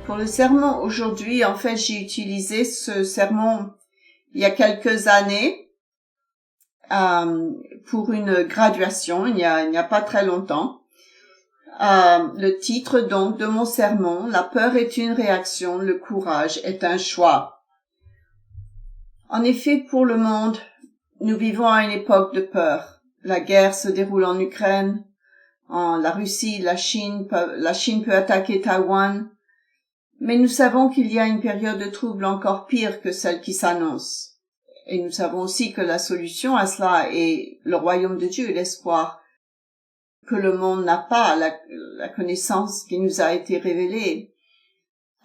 Pour le sermon aujourd'hui, en fait, j'ai utilisé ce sermon il y a quelques années pour une graduation, il n'y a pas très longtemps. Le titre donc de mon sermon, La peur est une réaction, le courage est un choix. En effet, pour le monde, nous vivons à une époque de peur. La guerre se déroule en Ukraine, la Russie, la Chine peut attaquer Taïwan. Mais nous savons qu'il y a une période de trouble encore pire que celle qui s'annonce. Et nous savons aussi que la solution à cela est le royaume de Dieu, l'espoir que le monde n'a pas, la connaissance qui nous a été révélée.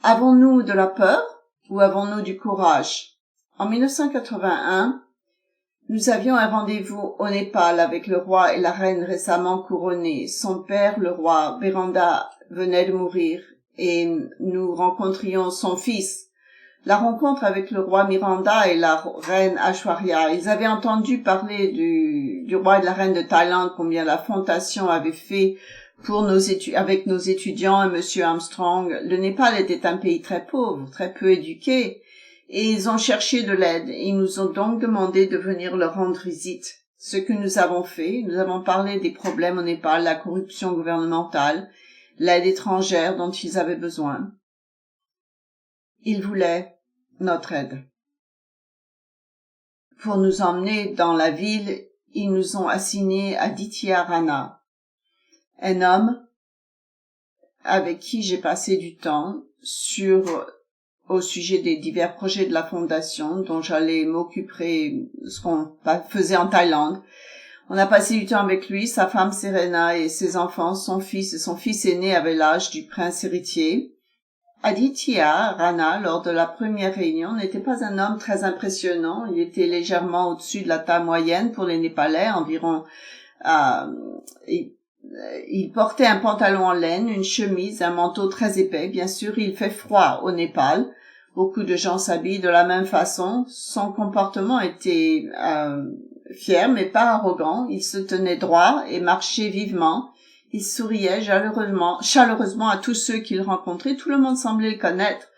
Avons-nous de la peur ou avons-nous du courage? En 1981, nous avions un rendez-vous au Népal avec le roi et la reine récemment couronnés. Son père, le roi Beranda, venait de mourir et nous rencontrions son fils. La rencontre avec le roi Miranda et la reine Aishwarya, ils avaient entendu parler du roi et de la reine de Thaïlande, combien la fondation avait fait pour avec nos étudiants et monsieur Armstrong. Le Népal était un pays très pauvre, très peu éduqué, et ils ont cherché de l'aide. Ils nous ont donc demandé de venir leur rendre visite. Ce que nous avons fait, nous avons parlé des problèmes au Népal, la corruption gouvernementale, l'aide étrangère dont ils avaient besoin. Ils voulaient notre aide. Pour nous emmener dans la ville, ils nous ont assigné Aditya Rana, un homme avec qui j'ai passé du temps au sujet des divers projets de la fondation dont j'allais m'occuper, ce qu'on faisait en Thaïlande. On a passé du temps avec lui, sa femme Serena et ses enfants, son fils aîné avait l'âge du prince héritier. Aditya Rana, lors de la première réunion, n'était pas un homme très impressionnant. Il était légèrement au-dessus de la taille moyenne pour les Népalais, environ. Il portait un pantalon en laine, une chemise, un manteau très épais. Bien sûr, il fait froid au Népal. Beaucoup de gens s'habillent de la même façon. Son comportement était fier, mais pas arrogant. Il se tenait droit et marchait vivement. Il souriait chaleureusement à tous ceux qu'il rencontrait. Tout le monde semblait le connaître.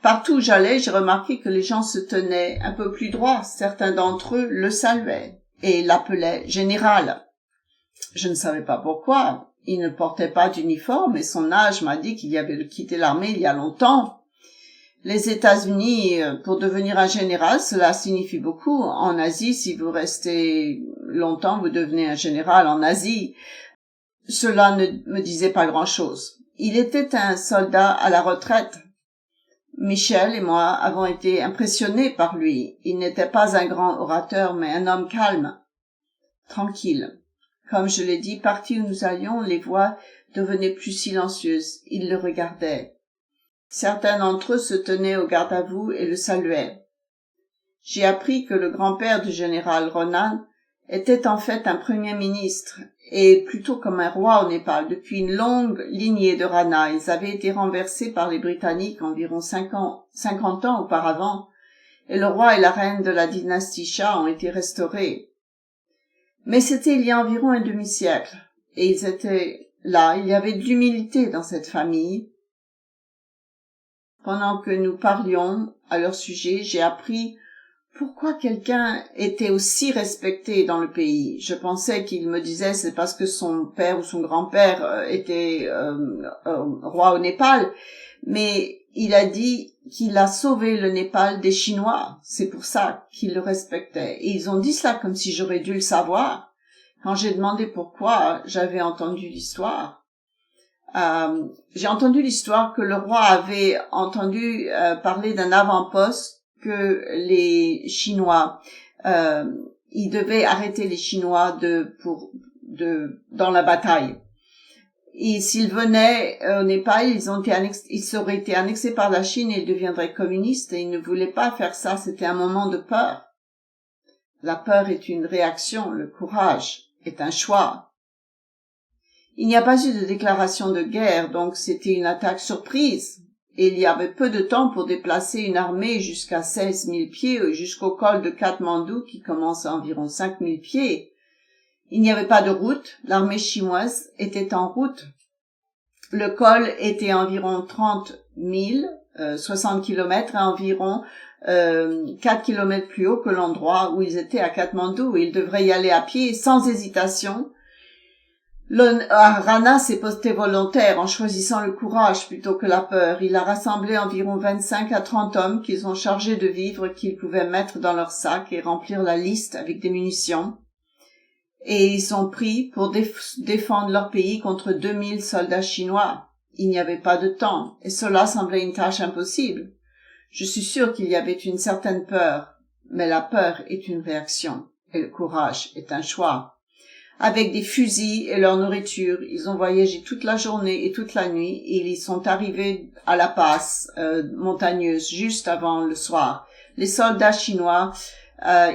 Partout où j'allais, j'ai remarqué que les gens se tenaient un peu plus droit. Certains d'entre eux le saluaient et l'appelaient général. Je ne savais pas pourquoi. Il ne portait pas d'uniforme et son âge m'a dit qu'il avait quitté l'armée il y a longtemps. Les États-Unis, pour devenir un général, cela signifie beaucoup. En Asie, si vous restez longtemps, vous devenez un général en Asie. Cela ne me disait pas grand-chose. Il était un soldat à la retraite. Michel et moi avons été impressionnés par lui. Il n'était pas un grand orateur, mais un homme calme, tranquille. Comme je l'ai dit, partout où nous allions, les voix devenaient plus silencieuses. Il le regardait. Certains d'entre eux se tenaient au garde-à-vous et le saluaient. J'ai appris que le grand-père du général Ronan était en fait un premier ministre et plutôt comme un roi au Népal. Depuis une longue lignée de Rana, ils avaient été renversés par les Britanniques environ 50 ans auparavant, et le roi et la reine de la dynastie Shah ont été restaurés. Mais c'était il y a environ un demi-siècle, et ils étaient là, il y avait de l'humilité dans cette famille. Pendant que nous parlions à leur sujet, j'ai appris pourquoi quelqu'un était aussi respecté dans le pays. Je pensais qu'il me disait c'est parce que son père ou son grand-père était roi au Népal, mais il a dit qu'il a sauvé le Népal des Chinois. C'est pour ça qu'il le respectait. Et ils ont dit cela comme si j'aurais dû le savoir. Quand j'ai demandé pourquoi, j'avais entendu l'histoire. J'ai entendu l'histoire que le roi avait entendu parler d'un avant-poste que les Chinois, ils devaient arrêter les Chinois dans la bataille. Et s'ils venaient au Népal, ils auraient été annexés par la Chine et ils deviendraient communistes et ils ne voulaient pas faire ça. C'était un moment de peur. La peur est une réaction, le courage est un choix. Il n'y a pas eu de déclaration de guerre, donc c'était une attaque surprise. Et il y avait peu de temps pour déplacer une armée jusqu'à 16 000 pieds, jusqu'au col de Katmandou qui commence à environ 5 000 pieds. Il n'y avait pas de route, l'armée chinoise était en route. Le col était environ 30 000, 60 kilomètres, et environ 4 kilomètres plus haut que l'endroit où ils étaient à Katmandou. Ils devraient y aller à pied sans hésitation. Rana s'est posté volontaire en choisissant le courage plutôt que la peur. Il a rassemblé environ 25 à 30 hommes qu'ils ont chargés de vivres qu'ils pouvaient mettre dans leur sac et remplir la liste avec des munitions. Et ils sont pris pour défendre leur pays contre 2000 soldats chinois. Il n'y avait pas de temps, et cela semblait une tâche impossible. Je suis sûr qu'il y avait une certaine peur, mais la peur est une réaction, et le courage est un choix. Avec des fusils et leur nourriture, ils ont voyagé toute la journée et toute la nuit, et ils sont arrivés à la passe montagneuse juste avant le soir. Les soldats chinois,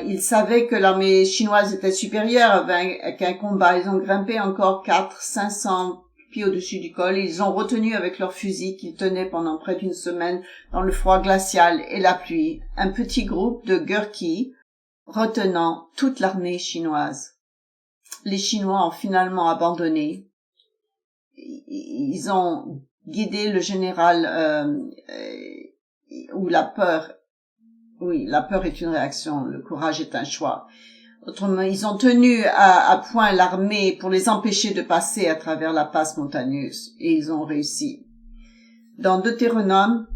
ils savaient que l'armée chinoise était supérieure avec un combat. Ils ont grimpé encore 500 pieds au-dessus du col. Ils ont retenu avec leurs fusils qu'ils tenaient pendant près d'une semaine dans le froid glacial et la pluie un petit groupe de Gurkha retenant toute l'armée chinoise. Les Chinois ont finalement abandonné. Ils ont guidé le général où la peur est une réaction, le courage est un choix. Autrement, ils ont tenu à point l'armée pour les empêcher de passer à travers la passe montagneuse, et ils ont réussi. Dans Deutéronome,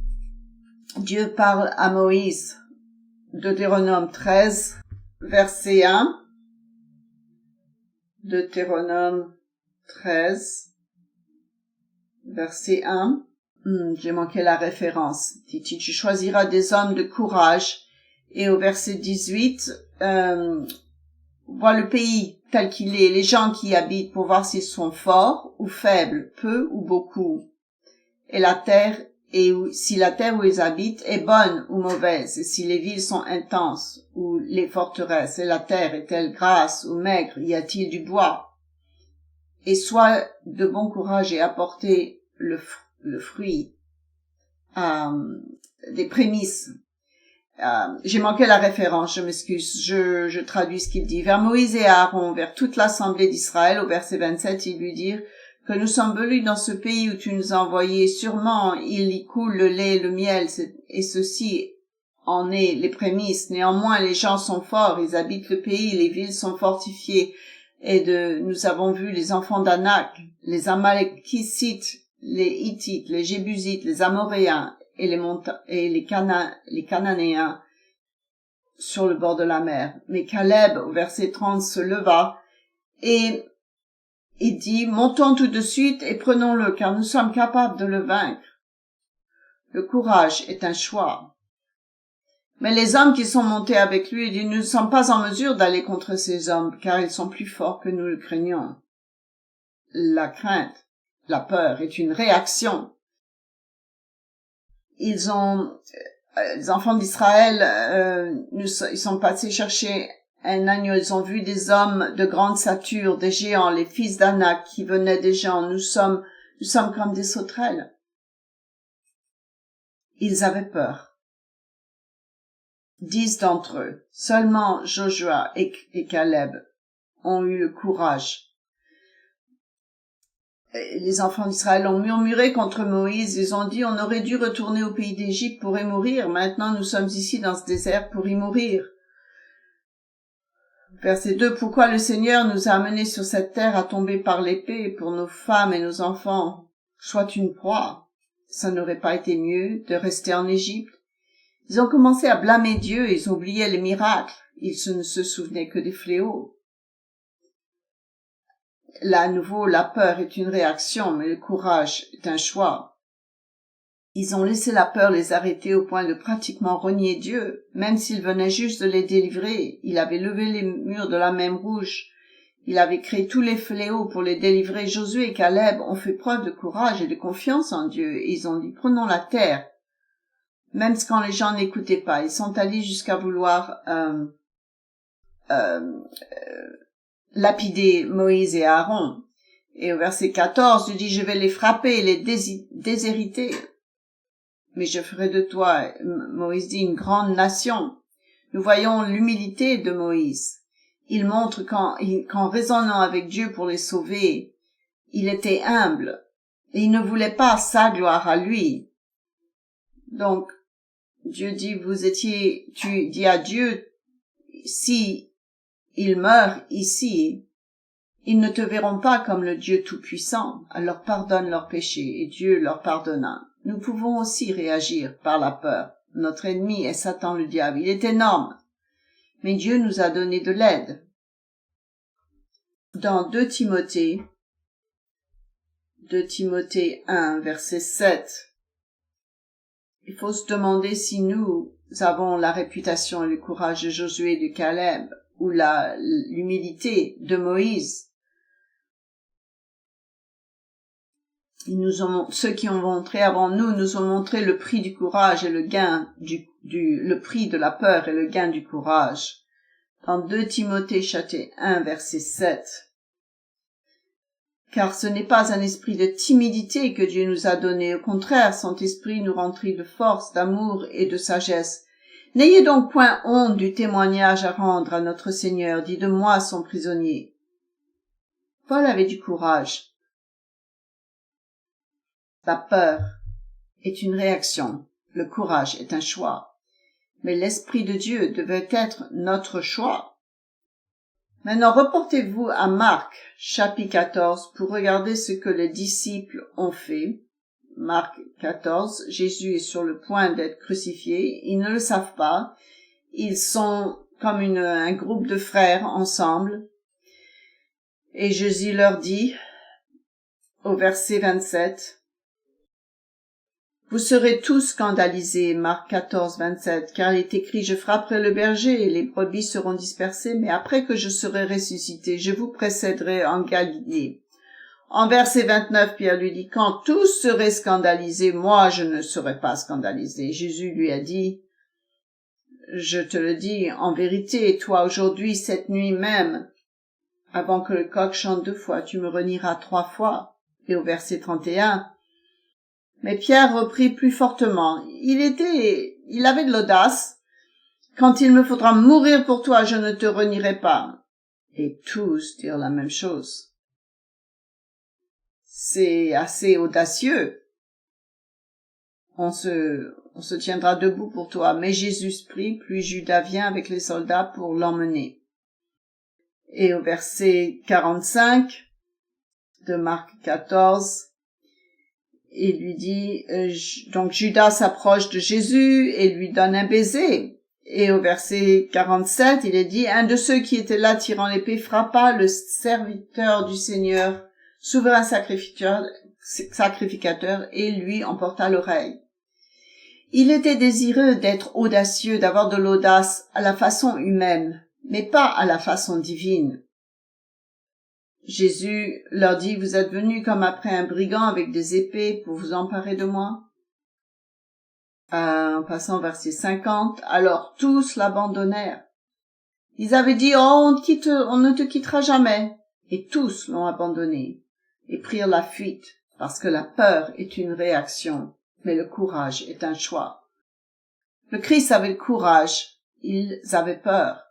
Dieu parle à Moïse. Deutéronome 13, verset 1. Deutéronome 13, verset 1. J'ai manqué la référence. Dit-il, tu choisiras des hommes de courage. Et au verset 18, vois le pays tel qu'il est, les gens qui y habitent pour voir s'ils sont forts ou faibles, peu ou beaucoup. Et la terre, si la terre où ils habitent est bonne ou mauvaise, et si les villes sont intenses ou les forteresses, et la terre est-elle grasse ou maigre, y a-t-il du bois? Et sois de bon courage et apportez le fruit, des prémices. J'ai manqué la référence, je m'excuse, je traduis ce qu'il dit. Vers Moïse et Aaron, vers toute l'assemblée d'Israël, au verset 27, ils lui dirent que nous sommes venus dans ce pays où tu nous as envoyés. Sûrement, il y coule le lait, le miel, et ceci en est les prémices. Néanmoins, les gens sont forts, ils habitent le pays, les villes sont fortifiées. Nous avons vu les enfants d'Anak, les Amalécites, les Hittites, les Jébusites, les Amoréens et les Cananéens sur le bord de la mer. Mais Caleb, au verset 30, se leva et dit, montons tout de suite et prenons-le, car nous sommes capables de le vaincre. Le courage est un choix. Mais les hommes qui sont montés avec lui disent, nous ne sommes pas en mesure d'aller contre ces hommes, car ils sont plus forts que nous le craignons. La crainte, la peur est une réaction. Les enfants d'Israël, ils sont passés chercher un agneau. Ils ont vu des hommes de grande stature, des géants, les fils d'Anak qui venaient des gens. Nous sommes comme des sauterelles. Ils avaient peur. 10 d'entre eux, seulement Joshua et Caleb, ont eu le courage. Les enfants d'Israël ont murmuré contre Moïse. Ils ont dit, on aurait dû retourner au pays d'Égypte pour y mourir. Maintenant, nous sommes ici dans ce désert pour y mourir. Verset 2, pourquoi le Seigneur nous a amenés sur cette terre à tomber par l'épée pour nos femmes et nos enfants, soit une proie? Ça n'aurait pas été mieux de rester en Égypte? Ils ont commencé à blâmer Dieu, ils oubliaient les miracles, ils ne se souvenaient que des fléaux. Là, à nouveau, la peur est une réaction, mais le courage est un choix. Ils ont laissé la peur les arrêter au point de pratiquement renier Dieu, même s'il venait juste de les délivrer. Il avait levé les murs de la mer Rouge. Il avait créé tous les fléaux pour les délivrer. Josué et Caleb ont fait preuve de courage et de confiance en Dieu, et ils ont dit, prenons la terre. Même quand les gens n'écoutaient pas, ils sont allés jusqu'à vouloir lapider Moïse et Aaron. Et au verset 14, Dieu dit, je vais les frapper et les déshériter. Mais je ferai de toi, Moïse dit, une grande nation. Nous voyons l'humilité de Moïse. Il montre qu'en raisonnant avec Dieu pour les sauver, il était humble. Et il ne voulait pas sa gloire à lui. Donc, Dieu dit, tu dis à Dieu, si ils meurent ici, ils ne te verront pas comme le Dieu Tout-Puissant. Alors pardonne leurs péchés, et Dieu leur pardonna. Nous pouvons aussi réagir par la peur. Notre ennemi est Satan le diable. Il est énorme. Mais Dieu nous a donné de l'aide. Dans 2 Timothée 1, verset 7, il faut se demander si nous avons la réputation et le courage de Josué et de Caleb, ou l'humilité de Moïse. Ceux qui ont montré avant nous ont montré le prix du courage et le gain le prix de la peur et le gain du courage. Dans 2 Timothée chapitre 1, verset 7. Car ce n'est pas un esprit de timidité que Dieu nous a donné. Au contraire, son esprit nous remplit de force, d'amour et de sagesse. N'ayez donc point honte du témoignage à rendre à notre Seigneur, dit de moi son prisonnier. Paul avait du courage. La peur est une réaction. Le courage est un choix. Mais l'Esprit de Dieu devait être notre choix. Maintenant, reportez-vous à Marc, chapitre 14, pour regarder ce que les disciples ont fait. Marc 14, Jésus est sur le point d'être crucifié. Ils ne le savent pas. Ils sont comme un groupe de frères ensemble. Et Jésus leur dit, au verset 27, vous serez tous scandalisés, Marc 14, 27, car il est écrit, je frapperai le berger et les brebis seront dispersées, mais après que je serai ressuscité, je vous précéderai en Galilée. En verset 29, Pierre lui dit, quand tous seraient scandalisés, moi je ne serai pas scandalisé. Jésus lui a dit, je te le dis, en vérité, toi aujourd'hui, cette nuit même, avant que le coq chante 2 fois, tu me renieras 3 fois. Et au verset 31, mais Pierre reprit plus fortement. Il avait de l'audace. Quand il me faudra mourir pour toi, je ne te renierai pas. Et tous dirent la même chose. C'est assez audacieux. On se tiendra debout pour toi. Mais Jésus prie, puis Judas vient avec les soldats pour l'emmener. Et au verset 45 de Marc 14, il lui dit, donc Judas s'approche de Jésus et lui donne un baiser. Et au verset 47, il est dit, un de ceux qui étaient là tirant l'épée frappa le serviteur du Seigneur, souverain sacrificateur, et lui emporta l'oreille. Il était désireux d'être audacieux, d'avoir de l'audace à la façon humaine, mais pas à la façon divine. Jésus leur dit, vous êtes venus comme après un brigand avec des épées pour vous emparer de moi. En passant au verset 50, alors tous l'abandonnèrent. Ils avaient dit, oh, on ne te quittera jamais. Et tous l'ont abandonné et prirent la fuite, parce que la peur est une réaction, mais le courage est un choix. Le Christ avait le courage, ils avaient peur.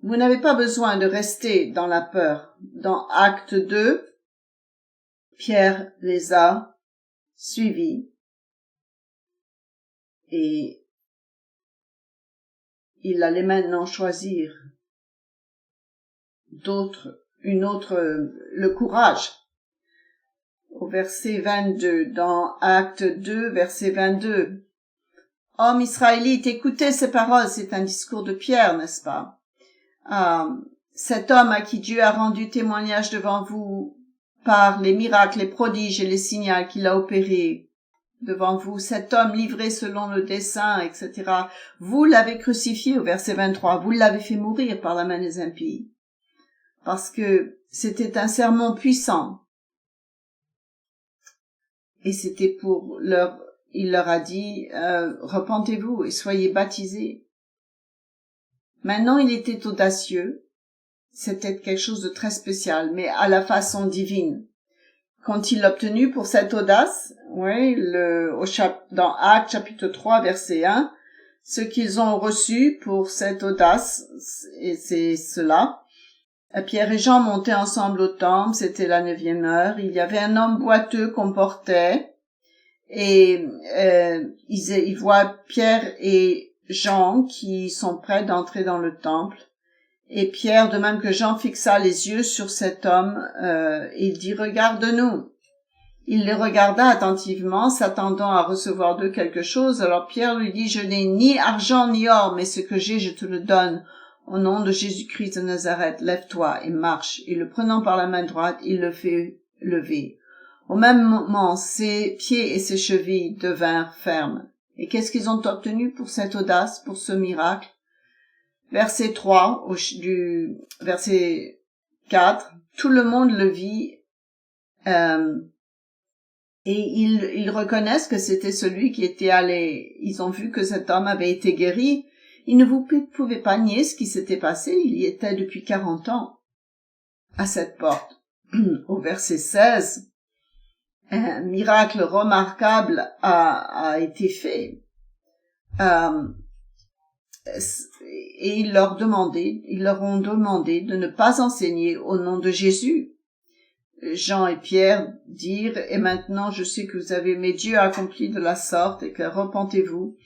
Vous n'avez pas besoin de rester dans la peur. Dans Acte 2, Pierre les a suivis et il allait maintenant choisir le courage. Au verset 22, dans Acte 2, verset 22, Homme israélite, écoutez ces paroles, c'est un discours de Pierre, n'est-ce pas? Cet homme à qui Dieu a rendu témoignage devant vous par les miracles, les prodiges et les signaux qu'il a opérés devant vous, cet homme livré selon le dessein, etc. Vous l'avez crucifié au verset 23, vous l'avez fait mourir par la main des impies, parce que c'était un sermon puissant. Et c'était il leur a dit, repentez-vous et soyez baptisés. Maintenant, il était audacieux. C'était quelque chose de très spécial, mais à la façon divine. Quand il l'a obtenu pour cette audace, dans Actes chapitre 3, verset 1, ce qu'ils ont reçu pour cette audace, et c'est cela. Pierre et Jean montaient ensemble au temple, c'était la 9e heure. Il y avait un homme boiteux qu'on portait et ils voient Pierre et Jean qui sont prêts d'entrer dans le temple. Et Pierre, de même que Jean, fixa les yeux sur cet homme et il dit « Regarde-nous ». Il les regarda attentivement, s'attendant à recevoir d'eux quelque chose. Alors Pierre lui dit « Je n'ai ni argent ni or, mais ce que j'ai, je te le donne. Au nom de Jésus-Christ de Nazareth, lève-toi et marche. » Et le prenant par la main droite, il le fait lever. Au même moment, ses pieds et ses chevilles devinrent fermes. Et qu'est-ce qu'ils ont obtenu pour cette audace, pour ce miracle? Verset 3, du verset 4, tout le monde le vit et ils reconnaissent que c'était celui qui était allé. Ils ont vu que cet homme avait été guéri. Ils ne pouvaient pas nier ce qui s'était passé. Il y était depuis 40 ans à cette porte. Au verset 16, un miracle remarquable a été fait. Et ils leur ont demandé de ne pas enseigner au nom de Jésus. Jean et Pierre dirent, et maintenant je sais que vous avez, mais Dieu a accompli de la sorte et que repentez-vous.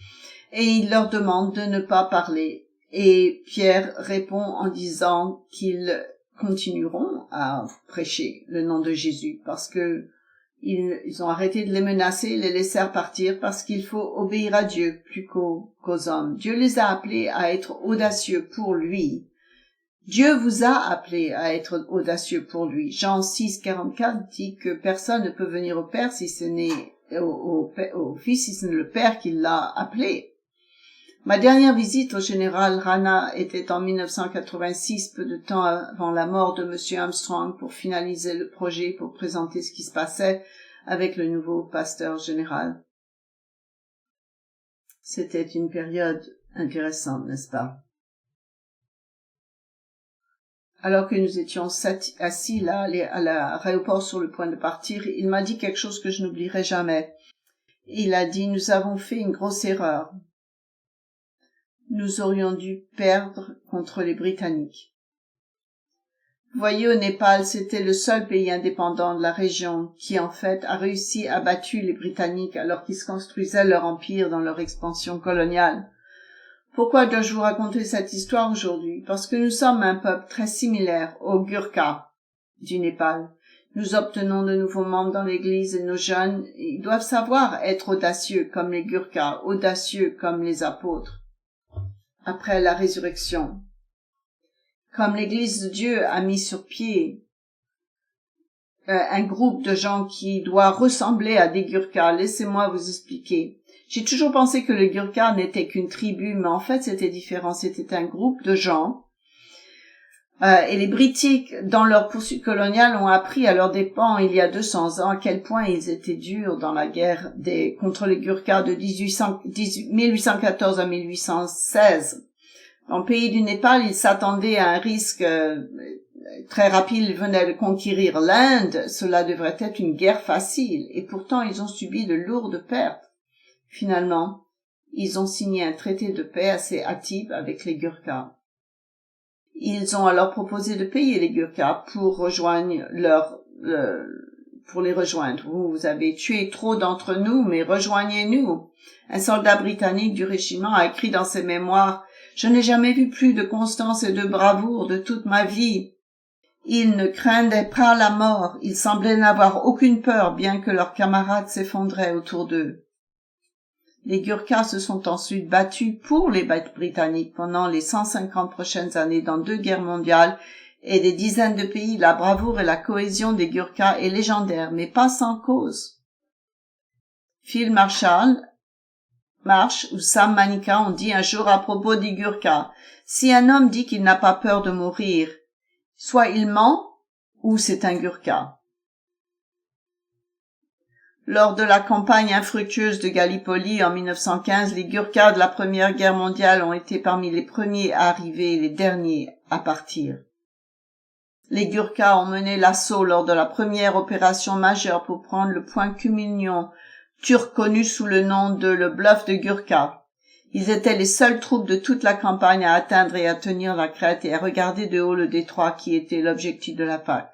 Et il leur demande de ne pas parler. Et Pierre répond en disant qu'ils continueront à prêcher le nom de Jésus parce que ils ont arrêté de les menacer, les laissèrent partir parce qu'il faut obéir à Dieu plus qu'aux hommes. Dieu les a appelés à être audacieux pour lui. Dieu vous a appelé à être audacieux pour lui. Jean 6, 44 dit que personne ne peut venir au Père si ce n'est au Fils, si ce n'est le Père qui l'a appelé. Ma dernière visite au général Rana était en 1986, peu de temps avant la mort de Monsieur Armstrong, pour finaliser le projet, pour présenter ce qui se passait avec le nouveau pasteur général. C'était une période intéressante, n'est-ce pas? Alors que nous étions assis là, à l'aéroport sur le point de partir, il m'a dit quelque chose que je n'oublierai jamais. Il a dit, nous avons fait une grosse erreur. Nous aurions dû perdre contre les Britanniques. Vous voyez, au Népal, c'était le seul pays indépendant de la région qui, en fait, a réussi à battre les Britanniques alors qu'ils se construisaient leur empire dans leur expansion coloniale. Pourquoi dois-je vous raconter cette histoire aujourd'hui? Parce que nous sommes un peuple très similaire aux Gurkhas du Népal. Nous obtenons de nouveaux membres dans l'Église et nos jeunes, ils doivent savoir être audacieux comme les Gurkhas, audacieux comme les apôtres. Après la résurrection, comme l'Église de Dieu a mis sur pied un groupe de gens qui doit ressembler à des Gurkhas, laissez-moi vous expliquer. J'ai toujours pensé que les Gurkhas n'étaient qu'une tribu, mais en fait c'était différent, c'était un groupe de gens. Et les Britanniques, dans leur poursuite coloniale, ont appris à leurs dépens il y a 200 ans à quel point ils étaient durs dans la guerre contre les Gurkhas de 1814 à 1816. Dans le pays du Népal, ils s'attendaient à un risque très rapide. Ils venaient de conquérir l'Inde. Cela devrait être une guerre facile. Et pourtant, ils ont subi de lourdes pertes. Finalement, ils ont signé un traité de paix assez hâtif avec les Gurkhas. Ils ont alors proposé de payer les Gurkhas pour les rejoindre. Vous avez tué trop d'entre nous, mais rejoignez-nous. Un soldat britannique du régiment a écrit dans ses mémoires « Je n'ai jamais vu plus de constance et de bravoure de toute ma vie. Ils ne craignaient pas la mort, ils semblaient n'avoir aucune peur, bien que leurs camarades s'effondraient autour d'eux. » Les Gurkhas se sont ensuite battus pour les Britanniques pendant les 150 prochaines années dans 2 guerres mondiales et des dizaines de pays. La bravoure et la cohésion des Gurkhas est légendaire, mais pas sans cause. Phil Marsh ou Sam Manica ont dit un jour à propos des Gurkhas, « Si un homme dit qu'il n'a pas peur de mourir, soit il ment ou c'est un Gurkha. » Lors de la campagne infructueuse de Gallipoli en 1915, les Gurkhas de la Première Guerre mondiale ont été parmi les premiers à arriver et les derniers à partir. Les Gurkhas ont mené l'assaut lors de la première opération majeure pour prendre le point culminant turc connu sous le nom de le bluff de Gurkha. Ils étaient les seules troupes de toute la campagne à atteindre et à tenir la crête et à regarder de haut le détroit qui était l'objectif de l'attaque.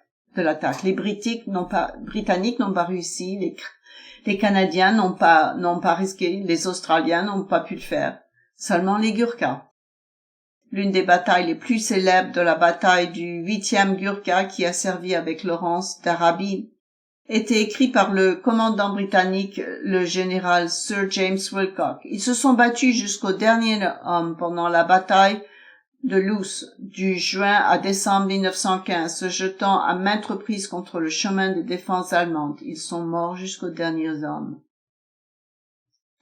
Les Britanniques n'ont pas réussi, les Canadiens n'ont pas risqué, les Australiens n'ont pas pu le faire. Seulement les Gurkhas. L'une des batailles les plus célèbres de la bataille du 8e Gurkha qui a servi avec Laurence d'Arabie était écrit par le commandant britannique, le général Sir James Wilcock. Ils se sont battus jusqu'au dernier homme pendant la bataille de Loos, du juin à décembre 1915, se jetant à maintes reprises contre le chemin de défense allemande. Ils sont morts jusqu'aux derniers hommes.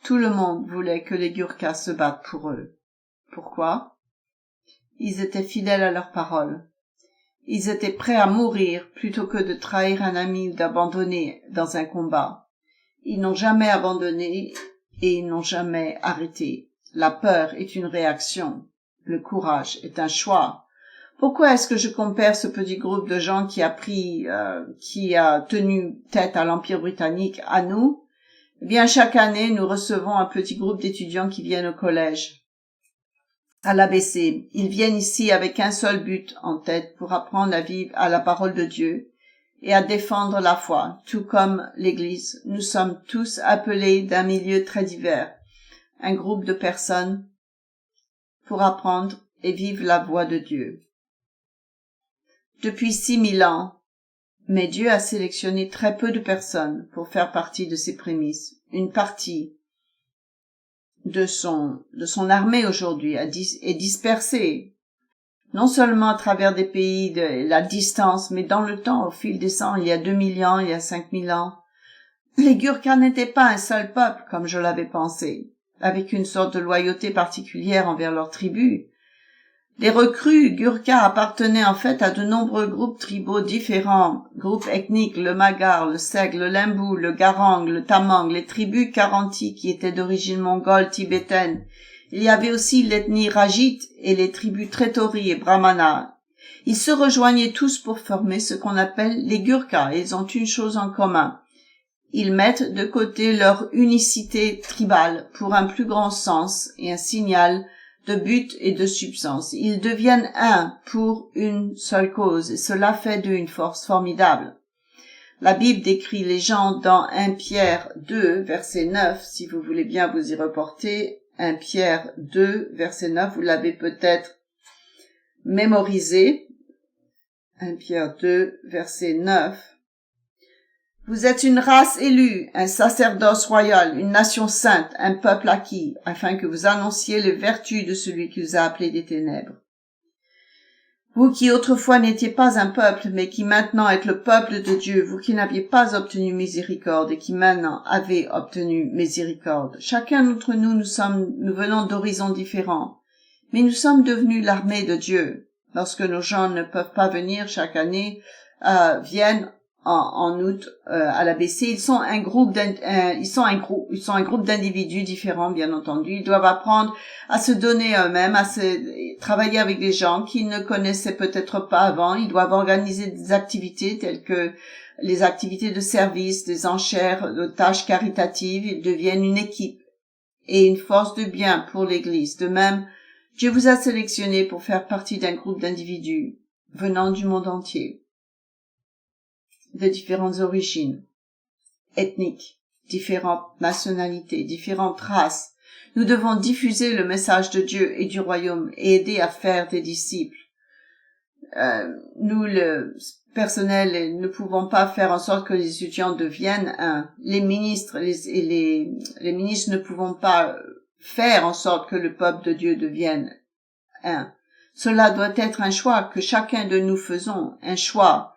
Tout le monde voulait que les Gurkhas se battent pour eux. Pourquoi? Ils étaient fidèles à leur parole. Ils étaient prêts à mourir plutôt que de trahir un ami ou d'abandonner dans un combat. Ils n'ont jamais abandonné et ils n'ont jamais arrêté. La peur est une réaction. Le courage est un choix. Pourquoi est-ce que je compare ce petit groupe de gens qui a tenu tête à l'Empire britannique à nous? Eh bien, chaque année, nous recevons un petit groupe d'étudiants qui viennent au collège, à l'ABC. Ils viennent ici avec un seul but en tête pour apprendre à vivre à la parole de Dieu et à défendre la foi. Tout comme l'Église, nous sommes tous appelés d'un milieu très divers. Un groupe de personnes pour apprendre et vivre la voie de Dieu. Depuis 6000 ans, mais Dieu a sélectionné très peu de personnes pour faire partie de ses prémices. Une partie de son armée aujourd'hui est dispersée, non seulement à travers des pays de la distance, mais dans le temps, au fil des ans, il y a 2000 ans, il y a 5000 ans. Les Gurkhas n'étaient pas un seul peuple, comme je l'avais pensé, avec une sorte de loyauté particulière envers leur tribu. Les recrues Gurkhas appartenaient en fait à de nombreux groupes tribaux différents, groupes ethniques, le Magar, le Seg, le Lembu, le Garang, le Tamang, les tribus Karanti qui étaient d'origine mongole, tibétaine. Il y avait aussi l'ethnie Rajit et les tribus Tretori et Brahmana. Ils se rejoignaient tous pour former ce qu'on appelle les Gurkhas et ils ont une chose en commun. Ils mettent de côté leur unicité tribale pour un plus grand sens et un signal de but et de substance. Ils deviennent un pour une seule cause, et cela fait d'eux une force formidable. La Bible décrit les gens dans 1 Pierre 2, verset 9, si vous voulez bien vous y reporter. 1 Pierre 2, verset 9, vous l'avez peut-être mémorisé. 1 Pierre 2, verset 9. Vous êtes une race élue, un sacerdoce royal, une nation sainte, un peuple acquis, afin que vous annonciez les vertus de celui qui vous a appelés des ténèbres. Vous qui autrefois n'étiez pas un peuple, mais qui maintenant êtes le peuple de Dieu, vous qui n'aviez pas obtenu miséricorde et qui maintenant avez obtenu miséricorde. Chacun d'entre nous, nous venons d'horizons différents, mais nous sommes devenus l'armée de Dieu. Lorsque nos gens ne peuvent pas venir chaque année, viennent en août à l'ABC, ils sont un groupe d'individus différents, bien entendu. Ils doivent apprendre à se donner eux-mêmes, à travailler avec des gens qu'ils ne connaissaient peut-être pas avant. Ils doivent organiser des activités telles que les activités de service, des enchères, de tâches caritatives. Ils deviennent une équipe et une force de bien pour l'Église. De même, Dieu vous a sélectionné pour faire partie d'un groupe d'individus venant du monde entier, de différentes origines ethniques, différentes nationalités, différentes races. Nous devons diffuser le message de Dieu et du royaume et aider à faire des disciples. Nous, le personnel, ne pouvons pas faire en sorte que les étudiants deviennent un. Les ministres les ministres ne pouvons pas faire en sorte que le peuple de Dieu devienne un. Cela doit être un choix que chacun de nous faisons, un choix.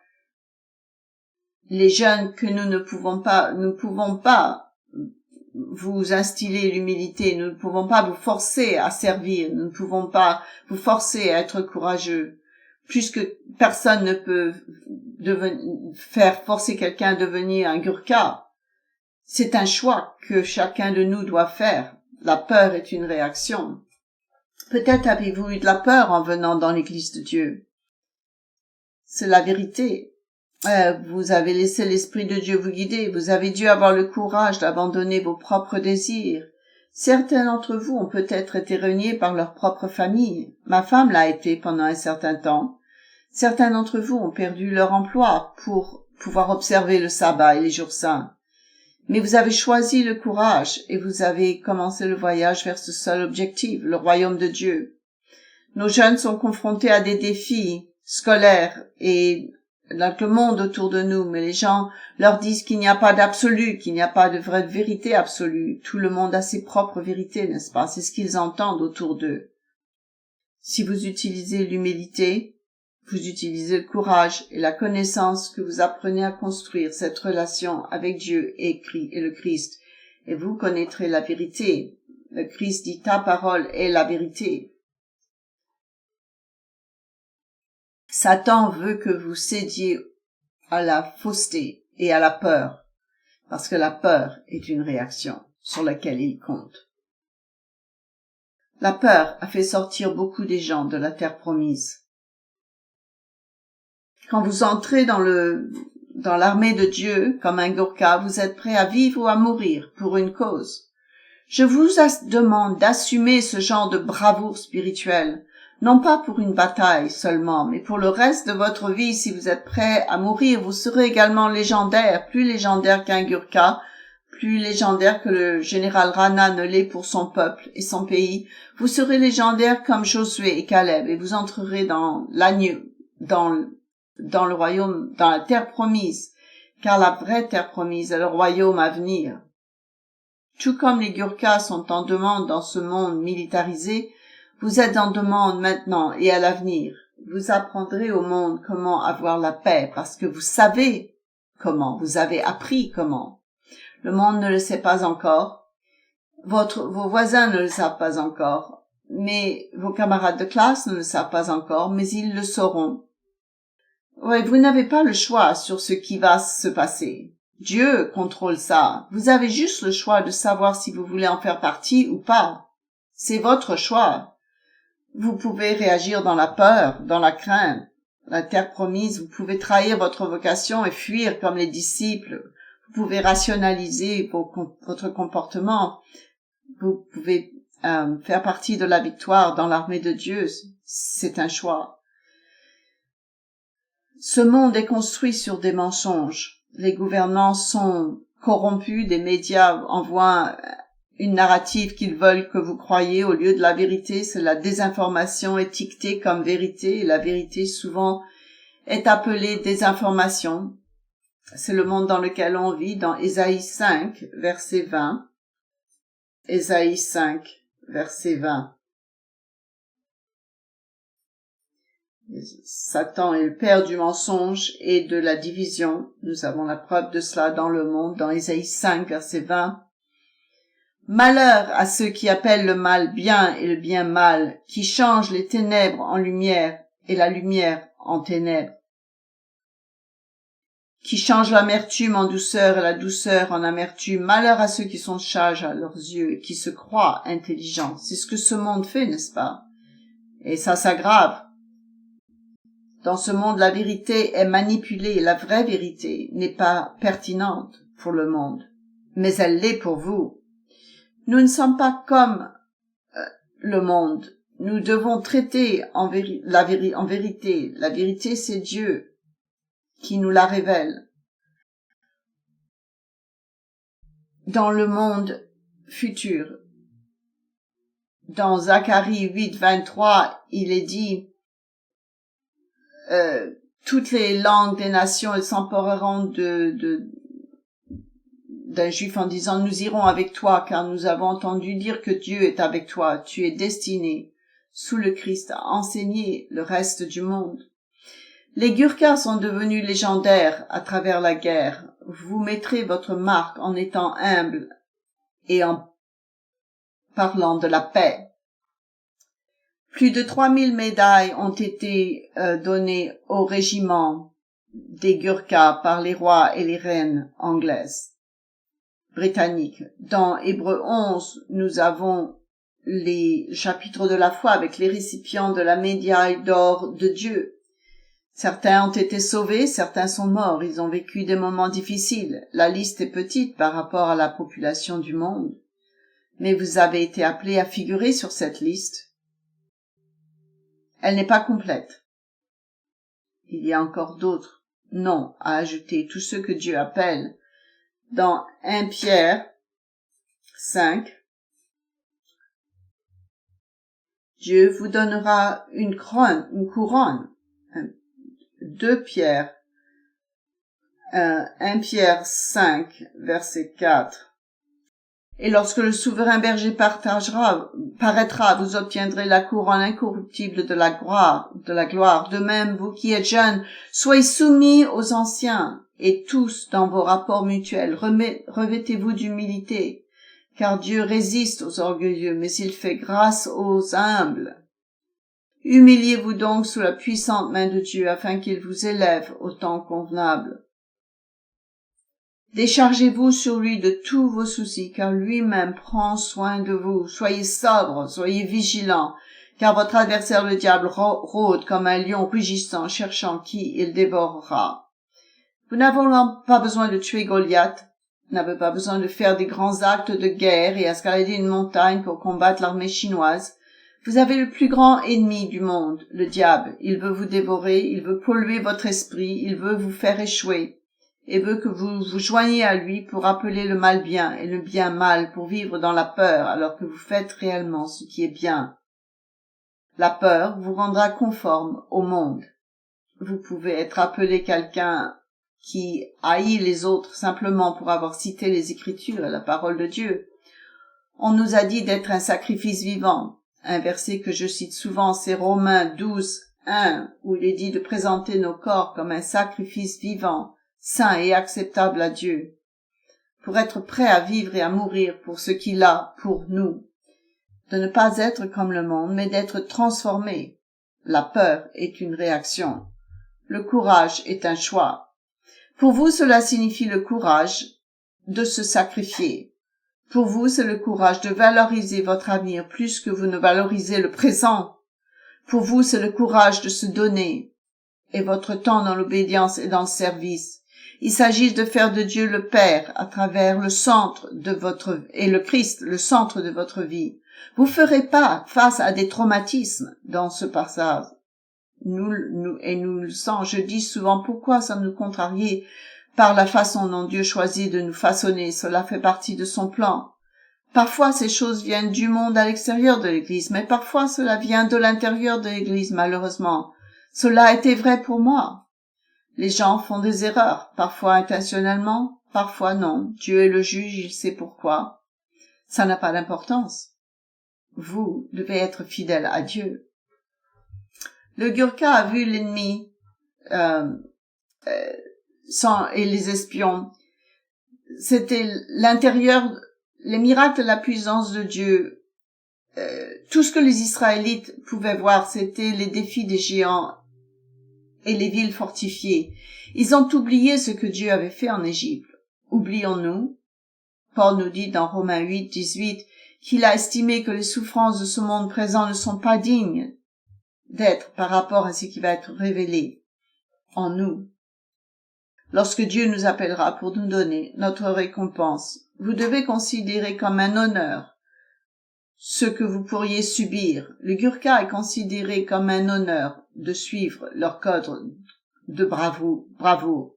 Les jeunes que nous ne pouvons pas vous instiller l'humilité, nous ne pouvons pas vous forcer à servir, nous ne pouvons pas vous forcer à être courageux, puisque personne ne peut faire forcer quelqu'un à devenir un Gurkha. C'est un choix que chacun de nous doit faire. La peur est une réaction. Peut-être avez-vous eu de la peur en venant dans l'Église de Dieu. C'est la vérité. Vous avez laissé l'Esprit de Dieu vous guider. Vous avez dû avoir le courage d'abandonner vos propres désirs. Certains d'entre vous ont peut-être été reniés par leur propre famille. Ma femme l'a été pendant un certain temps. Certains d'entre vous ont perdu leur emploi pour pouvoir observer le sabbat et les jours saints. Mais vous avez choisi le courage et vous avez commencé le voyage vers ce seul objectif, le royaume de Dieu. Nos jeunes sont confrontés à des défis scolaires et le monde autour de nous, mais les gens leur disent qu'il n'y a pas d'absolu, qu'il n'y a pas de vraie vérité absolue. Tout le monde a ses propres vérités, n'est-ce pas? C'est ce qu'ils entendent autour d'eux. Si vous utilisez l'humilité, vous utilisez le courage et la connaissance que vous apprenez à construire cette relation avec Dieu et le Christ, et vous connaîtrez la vérité. Le Christ dit, ta parole est la vérité. Satan veut que vous cédiez à la fausseté et à la peur, parce que la peur est une réaction sur laquelle il compte. La peur a fait sortir beaucoup des gens de la terre promise. Quand vous entrez dans l'armée de Dieu, comme un Gurkha, vous êtes prêt à vivre ou à mourir pour une cause. Je vous demande d'assumer ce genre de bravoure spirituelle, non pas pour une bataille seulement, mais pour le reste de votre vie. Si vous êtes prêt à mourir, vous serez également légendaire, plus légendaire qu'un Gurkha, plus légendaire que le général Rana ne l'est pour son peuple et son pays. Vous serez légendaire comme Josué et Caleb, et vous entrerez dans l'agneau, dans le royaume, dans la terre promise, car la vraie terre promise est le royaume à venir. Tout comme les Gurkhas sont en demande dans ce monde militarisé, vous êtes en demande maintenant et à l'avenir. Vous apprendrez au monde comment avoir la paix, parce que vous savez comment, vous avez appris comment. Le monde ne le sait pas encore, vos voisins ne le savent pas encore, mais vos camarades de classe ne le savent pas encore, mais ils le sauront. Oui, vous n'avez pas le choix sur ce qui va se passer. Dieu contrôle ça. Vous avez juste le choix de savoir si vous voulez en faire partie ou pas. C'est votre choix. Vous pouvez réagir dans la peur, dans la crainte. La terre promise, vous pouvez trahir votre vocation et fuir comme les disciples. Vous pouvez rationaliser votre comportement. Vous pouvez faire partie de la victoire dans l'armée de Dieu. C'est un choix. Ce monde est construit sur des mensonges. Les gouvernants sont corrompus, des médias envoient une narrative qu'ils veulent que vous croyiez au lieu de la vérité. C'est la désinformation étiquetée comme vérité, et la vérité souvent est appelée désinformation. C'est le monde dans lequel on vit, dans Ésaïe 5, verset 20. Ésaïe 5, verset 20. Satan est le père du mensonge et de la division. Nous avons la preuve de cela dans le monde, dans Ésaïe 5, verset 20. Malheur à ceux qui appellent le mal bien et le bien mal, qui changent les ténèbres en lumière et la lumière en ténèbres, qui changent l'amertume en douceur et la douceur en amertume. Malheur à ceux qui sont sages à leurs yeux et qui se croient intelligents. C'est ce que ce monde fait, n'est-ce pas? Et ça s'aggrave. Dans ce monde, la vérité est manipulée. La vraie vérité n'est pas pertinente pour le monde, mais elle l'est pour vous. Nous ne sommes pas comme le monde. Nous devons traiter en vérité. La vérité, c'est Dieu qui nous la révèle. Dans le monde futur, dans Zacharie 8, 23, il est dit toutes les langues des nations, elles s'empareront d'un juif en disant, nous irons avec toi, car nous avons entendu dire que Dieu est avec toi. Tu es destiné, sous le Christ, à enseigner le reste du monde. Les Gurkhas sont devenus légendaires à travers la guerre. Vous mettrez votre marque en étant humble et en parlant de la paix. Plus de 3000 médailles ont été données au régiment des Gurkhas par les rois et les reines anglaises, britanniques. Dans Hébreux 11, nous avons les chapitres de la foi avec les récipients de la médaille d'or de Dieu. Certains ont été sauvés, certains sont morts, ils ont vécu des moments difficiles. La liste est petite par rapport à la population du monde. mais vous avez été appelés à figurer sur cette liste. Elle n'est pas complète. Il y a encore d'autres noms à ajouter, tous ceux que Dieu appelle. Dans 1 Pierre 5, Dieu vous donnera une couronne. 2 Pierre, 1 Pierre 5, verset 4. Et lorsque le souverain berger paraîtra, vous obtiendrez la couronne incorruptible de la gloire. De même, vous qui êtes jeunes, soyez soumis aux anciens, et tous, dans vos rapports mutuels, revêtez-vous d'humilité, car Dieu résiste aux orgueilleux, mais il fait grâce aux humbles. Humiliez-vous donc sous la puissante main de Dieu, afin qu'il vous élève au temps convenable. Déchargez-vous sur lui de tous vos soucis, car lui-même prend soin de vous. Soyez sobres, soyez vigilants, car votre adversaire le diable rôde comme un lion rugissant, cherchant qui il dévorera. Vous n'avez pas besoin de tuer Goliath, vous n'avez pas besoin de faire des grands actes de guerre et escalader une montagne pour combattre l'armée chinoise. Vous avez le plus grand ennemi du monde, le diable. Il veut vous dévorer, il veut polluer votre esprit, il veut vous faire échouer, et veut que vous vous joigniez à lui pour appeler le mal bien et le bien mal, pour vivre dans la peur alors que vous faites réellement ce qui est bien. La peur vous rendra conforme au monde. Vous pouvez être appelé quelqu'un qui haït les autres simplement pour avoir cité les Écritures et la parole de Dieu. On nous a dit d'être un sacrifice vivant. Un verset que je cite souvent, c'est Romains 12, 1, où il est dit de présenter nos corps comme un sacrifice vivant, saint et acceptable à Dieu, pour être prêt à vivre et à mourir pour ce qu'il a pour nous, de ne pas être comme le monde, mais d'être transformé. La peur est une réaction. Le courage est un choix. Pour vous, cela signifie le courage de se sacrifier. Pour vous, c'est le courage de valoriser votre avenir plus que vous ne valorisez le présent. Pour vous, c'est le courage de se donner et votre temps dans l'obédience et dans le service. Il s'agit de faire de Dieu le Père à travers le centre de et le Christ, le centre de votre vie. Vous ferez pas face à des traumatismes dans ce passage. Nous le sens. Je dis souvent pourquoi ça nous contrarie par la façon dont Dieu choisit de nous façonner. Cela fait partie de son plan. Parfois, ces choses viennent du monde à l'extérieur de l'Église, mais parfois cela vient de l'intérieur de l'Église, malheureusement. Cela a été vrai pour moi. Les gens font des erreurs, parfois intentionnellement, parfois non. Dieu est le juge, il sait pourquoi. Ça n'a pas d'importance. Vous devez être fidèle à Dieu. Le Gurkha a vu l'ennemi et les espions. C'était l'intérieur, les miracles de la puissance de Dieu. Tout ce que les Israélites pouvaient voir, c'était les défis des géants et les villes fortifiées. Ils ont oublié ce que Dieu avait fait en Égypte. Oublions-nous? Paul nous dit dans Romains 8, 18 qu'il a estimé que les souffrances de ce monde présent ne sont pas dignes d'être par rapport à ce qui va être révélé en nous. Lorsque Dieu nous appellera pour nous donner notre récompense, vous devez considérer comme un honneur ce que vous pourriez subir. Le Gurkha est considéré comme un honneur de suivre leur code de bravoure.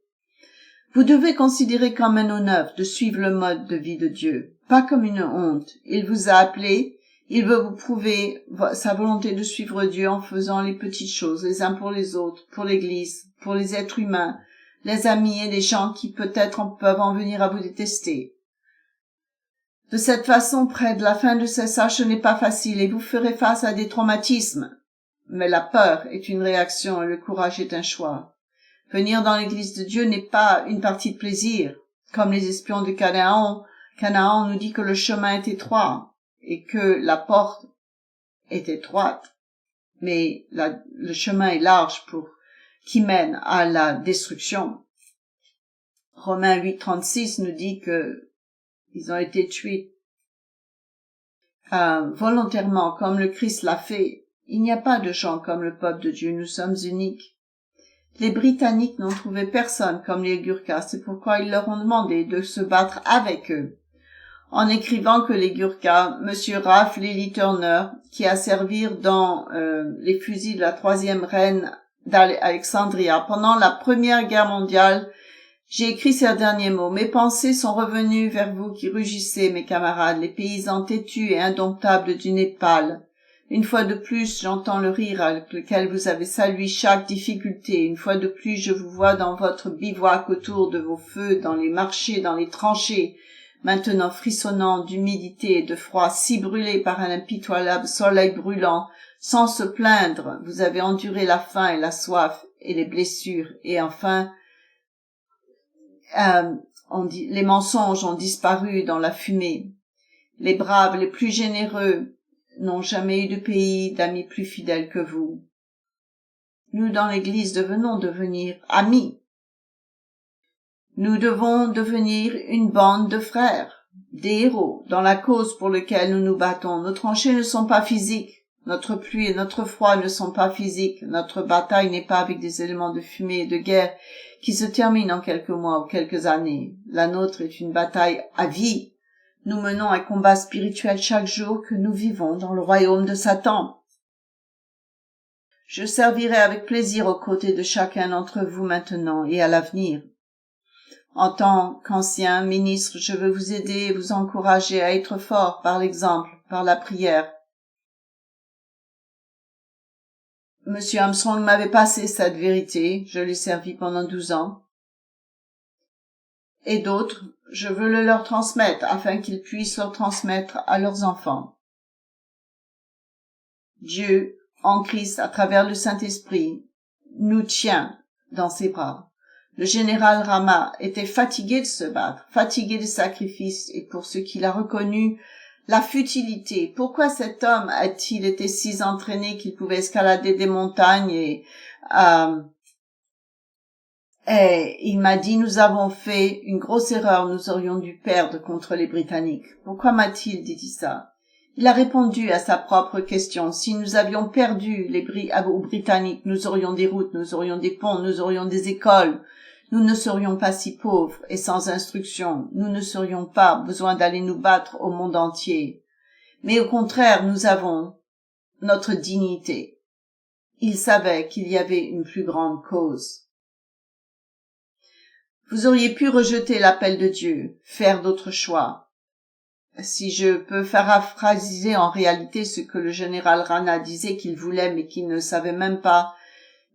Vous devez considérer comme un honneur de suivre le mode de vie de Dieu, pas comme une honte. Il vous a appelé, il veut vous prouver sa volonté de suivre Dieu en faisant les petites choses, les uns pour les autres, pour l'Église, pour les êtres humains, les amis et les gens qui peut-être peuvent en venir à vous détester. De cette façon, près de la fin de ces sages, ce n'est pas facile et vous ferez face à des traumatismes. Mais la peur est une réaction et le courage est un choix. Venir dans l'église de Dieu n'est pas une partie de plaisir. Comme les espions de Canaan nous dit que le chemin est étroit et que la porte est étroite. Mais le chemin est large qui mène à la destruction. Romains 8, 36 nous dit que ils ont été tués volontairement, comme le Christ l'a fait. Il n'y a pas de gens comme le peuple de Dieu, nous sommes uniques. Les Britanniques n'ont trouvé personne comme les Gurkhas, c'est pourquoi ils leur ont demandé de se battre avec eux. en écrivant que les Gurkhas, Monsieur Ralph Lilly Turner, qui a servi dans les fusils de la troisième reine d'Alexandria pendant la Première Guerre mondiale, j'ai écrit ces derniers mots. Mes pensées sont revenues vers vous qui rugissez, mes camarades, les paysans têtus et indomptables du Népal. Une fois de plus, j'entends le rire avec lequel vous avez salué chaque difficulté. Une fois de plus, je vous vois dans votre bivouac autour de vos feux, dans les marchés, dans les tranchées, maintenant frissonnant d'humidité et de froid, si brûlés par un impitoyable soleil brûlant, sans se plaindre. Vous avez enduré la faim et la soif et les blessures, et enfin, les mensonges ont disparu dans la fumée. Les braves, les plus généreux, n'ont jamais eu de pays, d'amis plus fidèles que vous. Nous, dans l'Église, devons devenir amis. Nous devons devenir une bande de frères, des héros, dans la cause pour laquelle nous nous battons. Nos tranchées ne sont pas physiques. Notre pluie et notre froid ne sont pas physiques. Notre bataille n'est pas avec des éléments de fumée et de guerre qui se terminent en quelques mois ou quelques années. La nôtre est une bataille à vie. Nous menons un combat spirituel chaque jour que nous vivons dans le royaume de Satan. Je servirai avec plaisir aux côtés de chacun d'entre vous maintenant et à l'avenir. En tant qu'ancien ministre, je veux vous aider et vous encourager à être fort par l'exemple, par la prière. Monsieur Armstrong m'avait passé cette vérité, je l'ai servi pendant 12 ans. Et d'autres, je veux le leur transmettre afin qu'ils puissent le transmettre à leurs enfants. Dieu, en Christ, à travers le Saint-Esprit, nous tient dans ses bras. Le général Rama était fatigué de se battre, fatigué des sacrifices, et pour ce qu'il a reconnu la futilité. Pourquoi cet homme a-t-il été si entraîné qu'il pouvait escalader des montagnes et il m'a dit, nous avons fait une grosse erreur, nous aurions dû perdre contre les Britanniques. Pourquoi m'a-t-il dit ça? Il a répondu à sa propre question. Si nous avions perdu aux Britanniques, nous aurions des routes, nous aurions des ponts, nous aurions des écoles. Nous ne serions pas si pauvres et sans instruction. Nous ne serions pas besoin d'aller nous battre au monde entier. Mais au contraire, nous avons notre dignité. Il savait qu'il y avait une plus grande cause. Vous auriez pu rejeter l'appel de Dieu, faire d'autres choix. Si je peux paraphraser en réalité ce que le général Rana disait qu'il voulait mais qu'il ne savait même pas.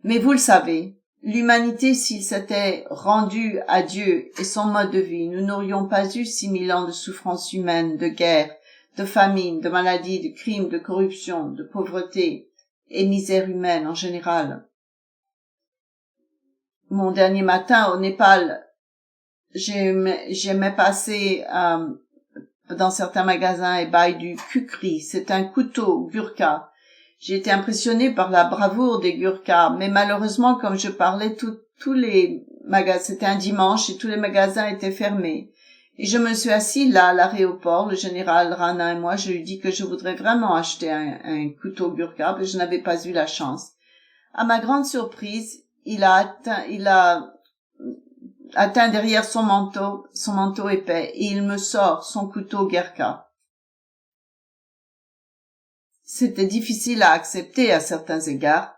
Mais vous le savez, l'humanité, s'il s'était rendue à Dieu et son mode de vie, nous n'aurions pas eu 6000 ans de souffrance humaine, de guerre, de famine, de maladie, de crimes, de corruption, de pauvreté et misère humaine en général. Mon dernier matin au Népal, j'aimais passer dans certains magasins et bail du kukri. C'est un couteau Gurkha. J'ai été impressionnée par la bravoure des Gurkhas, mais malheureusement, comme je parlais, tous les magasins, c'était un dimanche et tous les magasins étaient fermés. Et je me suis assise là à l'aéroport, le général Rana et moi, je lui dis que je voudrais vraiment acheter un couteau Gurkha, mais je n'avais pas eu la chance. À ma grande surprise, il a atteint derrière son manteau épais, et il me sort son couteau Gurkha. C'était difficile à accepter à certains égards.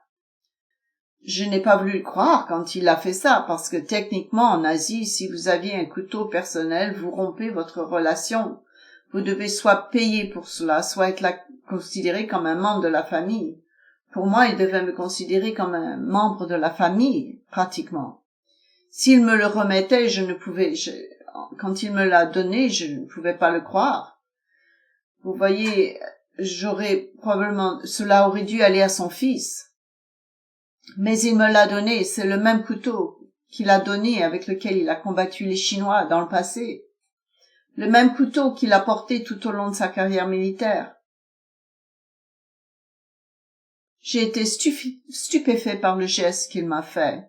Je n'ai pas voulu le croire quand il a fait ça, parce que techniquement en Asie, si vous aviez un couteau personnel, vous rompez votre relation. Vous devez soit payer pour cela, soit être considéré comme un membre de la famille. Pour moi, il devait me considérer comme un membre de la famille, pratiquement. S'il me le remettait, quand il me l'a donné, je ne pouvais pas le croire. Vous voyez, cela aurait dû aller à son fils. Mais il me l'a donné, c'est le même couteau qu'il a donné avec lequel il a combattu les Chinois dans le passé. Le même couteau qu'il a porté tout au long de sa carrière militaire. J'ai été stupéfait par le geste qu'il m'a fait.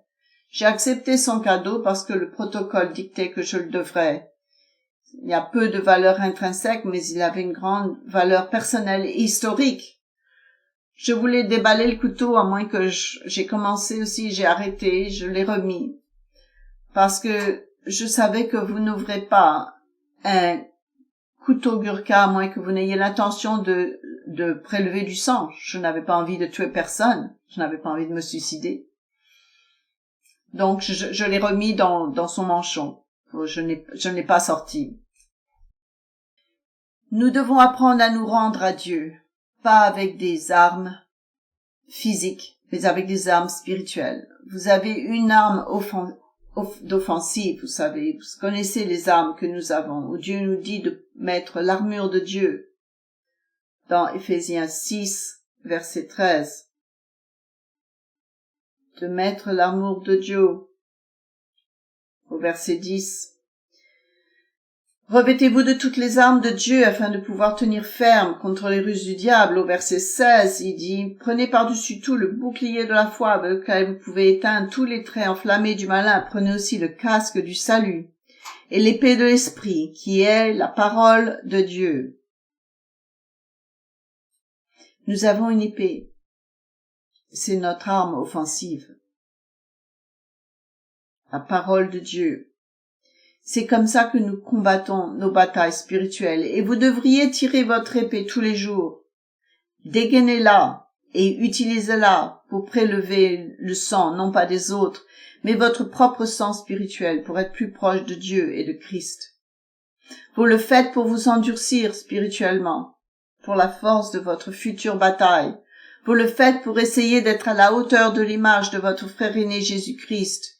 J'ai accepté son cadeau parce que le protocole dictait que je le devrais. Il y a peu de valeur intrinsèque, mais il avait une grande valeur personnelle et historique. Je voulais déballer le couteau, à moins que j'ai commencé aussi, j'ai arrêté, je l'ai remis. Parce que je savais que vous n'ouvrez pas un couteau Gurkha, à moins que vous n'ayez l'intention de prélever du sang. Je n'avais pas envie de tuer personne. Je n'avais pas envie de me suicider. Donc, je l'ai remis dans son manchon. Je ne l'ai pas sorti. Nous devons apprendre à nous rendre à Dieu, pas avec des armes physiques, mais avec des armes spirituelles. Vous avez une arme d'offensive, vous savez. Vous connaissez les armes que nous avons, où Dieu nous dit de mettre l'armure de Dieu. Dans Éphésiens 6, verset 13. De mettre l'armure de Dieu. Au verset 10. Revêtez-vous de toutes les armes de Dieu afin de pouvoir tenir ferme contre les ruses du diable. Au verset 16, il dit, prenez par-dessus tout le bouclier de la foi avec lequel vous pouvez éteindre tous les traits enflammés du malin. Prenez aussi le casque du salut et l'épée de l'esprit qui est la parole de Dieu. Nous avons une épée. C'est notre arme offensive. La parole de Dieu. C'est comme ça que nous combattons nos batailles spirituelles et vous devriez tirer votre épée tous les jours. Dégainez-la et utilisez-la pour prélever le sang, non pas des autres, mais votre propre sang spirituel pour être plus proche de Dieu et de Christ. Vous le faites pour vous endurcir spirituellement, pour la force de votre future bataille. Vous le faites pour essayer d'être à la hauteur de l'image de votre frère aîné Jésus-Christ.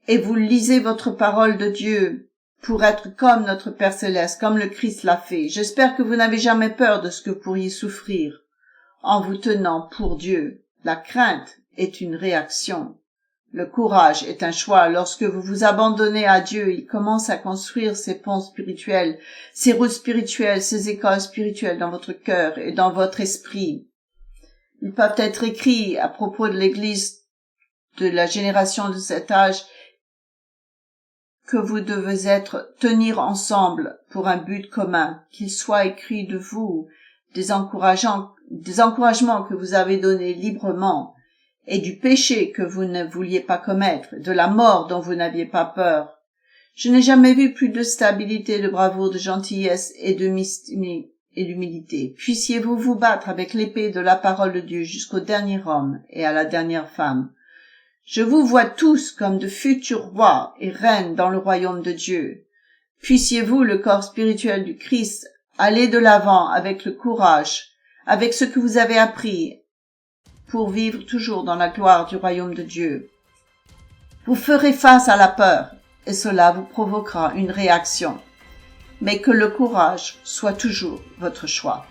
Et vous lisez votre parole de Dieu pour être comme notre Père Céleste, comme le Christ l'a fait. J'espère que vous n'avez jamais peur de ce que vous pourriez souffrir en vous tenant pour Dieu. La crainte est une réaction. Le courage est un choix. Lorsque vous vous abandonnez à Dieu, il commence à construire ses ponts spirituels, ses routes spirituelles, ses écoles spirituelles dans votre cœur et dans votre esprit. Ils peuvent être écrits à propos de l'Église de la génération de cet âge, que vous devez tenir ensemble pour un but commun, qu'il soit écrit de vous, des encouragements que vous avez donnés librement, et du péché que vous ne vouliez pas commettre, de la mort dont vous n'aviez pas peur. Je n'ai jamais vu plus de stabilité, de bravoure, de gentillesse et d'humilité. Puissiez-vous vous battre avec l'épée de la parole de Dieu jusqu'au dernier homme et à la dernière femme. Je vous vois tous comme de futurs rois et reines dans le royaume de Dieu. Puissiez-vous, le corps spirituel du Christ, aller de l'avant avec le courage, avec ce que vous avez appris, pour vivre toujours dans la gloire du royaume de Dieu. Vous ferez face à la peur, et cela vous provoquera une réaction. Mais que le courage soit toujours votre choix.